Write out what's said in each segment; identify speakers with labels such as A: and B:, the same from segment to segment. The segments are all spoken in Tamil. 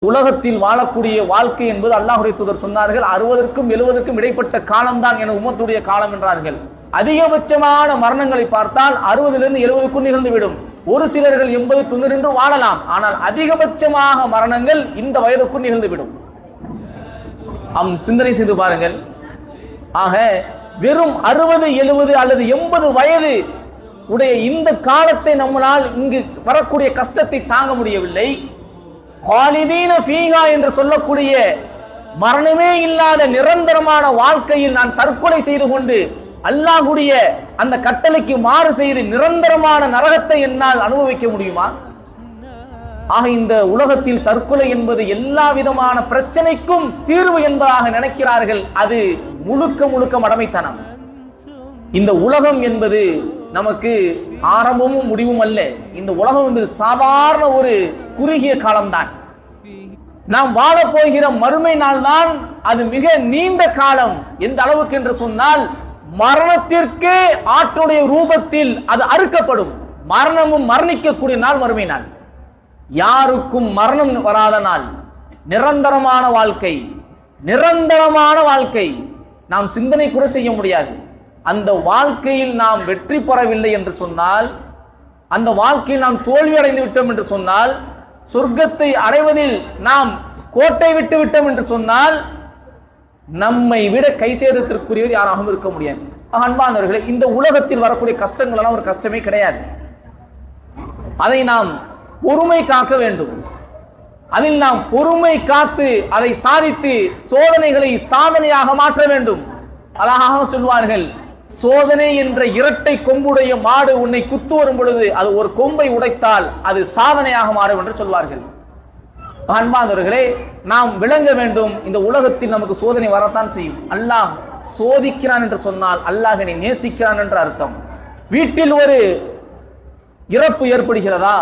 A: உலகத்தில் வாழக்கூடிய வாழ்க்கை என்பது அல்லாஹ்வுடைய தூதர் சொன்னார்கள் 60க்கும் 70க்கும் இடைப்பட்ட காலம்தான் என உம்மத்துடைய காலம் என்றார்கள். அதிகபட்சமான மரணங்களை பார்த்தால் 60லிருந்து 70க்குள் நிகழ்ந்துவிடும். ஒரு சிலர்கள் 80, 90 என்று வாழலாம். ஆனால் அதிகபட்சமாக மரணங்கள் இந்த வயதுக்குள் நிகழ்ந்துவிடும். சிந்தனை செய்து பாருங்கள். ஆக வெறும் 60, 70 அல்லது 80 வயது உடைய இந்த காலத்தை நம்மளால் இங்கு வரக்கூடிய கஷ்டத்தை தாங்க முடியவில்லை. காலிதீன ஃபீஹா என்று சொல்லக்கூடிய மரணமே இல்லாத நிரந்தரமான வாழ்க்கையில் நான் தற்கொலை செய்து கொண்டு அல்லாஹ்வுடைய அந்த கட்டளைக்கு மாறு செய்து நிரந்தரமான நரகத்தை என்னால் அனுபவிக்க முடியுமா? ஆக இந்த உலகத்தில் தற்கொலை என்பது எல்லா விதமான பிரச்சனைக்கும் தீர்வு என்பதாக நினைக்கிறார்கள். அது முழுக்க முழுக்க மடமைத்தனம். இந்த உலகம் என்பது நமக்கு ஆரம்பமும் முடிவும் அல்ல. இந்த உலகம் என்பது சாதாரண ஒரு குறுகிய காலம்தான். நாம் வாழ போகிற மறுமை நாள் தான் அது மிக நீண்ட காலம். எந்த அளவுக்கு என்று சொன்னால் மரணத்திற்கு ஆற்றுடைய ரூபத்தில் அது அறுக்கப்படும். மரணமும் மரணிக்கக்கூடிய நாள் மறுமை நாள். யாருக்கும் மரணம் வராத நாள். நிரந்தரமான வாழ்க்கை, நிரந்தரமான வாழ்க்கை. நாம் சிந்தனை கூட செய்ய முடியாது. அந்த வாழ்க்கையில் நாம் வெற்றி பெறவில்லை என்று சொன்னால், அந்த வாழ்க்கையில் நாம் தோல்வி அடைந்து விட்டோம் என்று சொன்னால், சொர்க்கத்தை அடைவதில் நாம் கோட்டை விட்டு விட்டோம் என்று சொன்னால், நம்மை விட கை சேதத்திற்குரியவர் யாராகவும் இருக்க முடியாது. அன்பானவர்களே, இந்த உலகத்தில் வரக்கூடிய கஷ்டங்கள் எல்லாம் ஒரு கஷ்டமே கிடையாது. அதை நாம் பொறுமை காக்க வேண்டும். அதில் நாம் பொறுமை காத்து அதை சாதித்து சோதனைகளை சாதனையாக மாற்ற வேண்டும். அழகாக சொல்வார்கள், சோதனை என்ற இரட்டை கொம்புடைய மாடு உன்னை குத்து வரும் பொழுது அது ஒரு கொம்பை உடைத்தால் அது சாதனையாக மாறும் என்று சொல்வார்கள். அன்பானவர்களே, நாம் விளங்க வேண்டும், இந்த உலகத்தில் நமக்கு சோதனை வரத்தான் செய்யும். அல்லாஹ் சோதிக்கிறான் என்று சொன்னால் அல்லாஹ் என்னை நேசிக்கிறான் என்ற அர்த்தம். வீட்டில் ஒரு இறப்பு ஏற்படுகிறதா,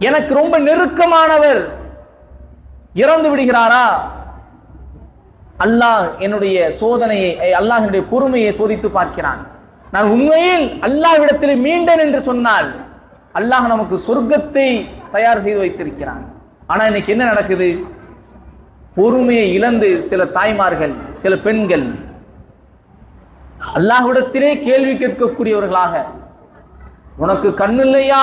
A: எனக்கு ரொம்ப நெருக்கமானவர் இறந்து விடுகிறாரா, அல்லாஹ் என்னுடைய சோதனையை, அல்லாஹ் என்னுடைய பொறுமையை சோதித்து பார்க்கிறான். நான் உண்மையில் அல்லாஹ்விடத்தில் மீண்டேன் என்று சொன்னால் அல்லாஹ் நமக்கு சொர்க்கத்தை தயார் செய்து வைத்திருக்கிறான். ஆனா இன்னைக்கு என்ன நடக்குது? பொறுமையை இழந்து சில தாய்மார்கள், சில பெண்கள் அல்லாஹ்விடத்திலே கேள்வி கேட்கக்கூடியவர்களாக, உனக்கு கண்ணு இல்லையா,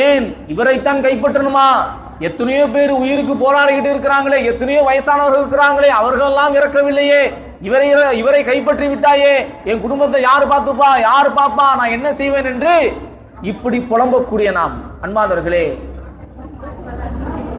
A: ஏன் இவரைத்தான் கைப்பற்றணுமா, எத்தனையோ பேர் உயிருக்கு போராடிக்கிட்டு இருக்கிறாங்களே, எத்தனையோ வயசானவர்கள் இருக்கிறாங்களே, அவர்கள் எல்லாம் இறக்கவில்லையே, இவரை கைப்பற்றி விட்டாயே, என் குடும்பத்தை யாரு பார்த்துப்பா, யாரு பாப்பா, நான் என்ன செய்வேன் என்று இப்படி புலம்பக்கூடிய நாம் அன்பானவர்களே,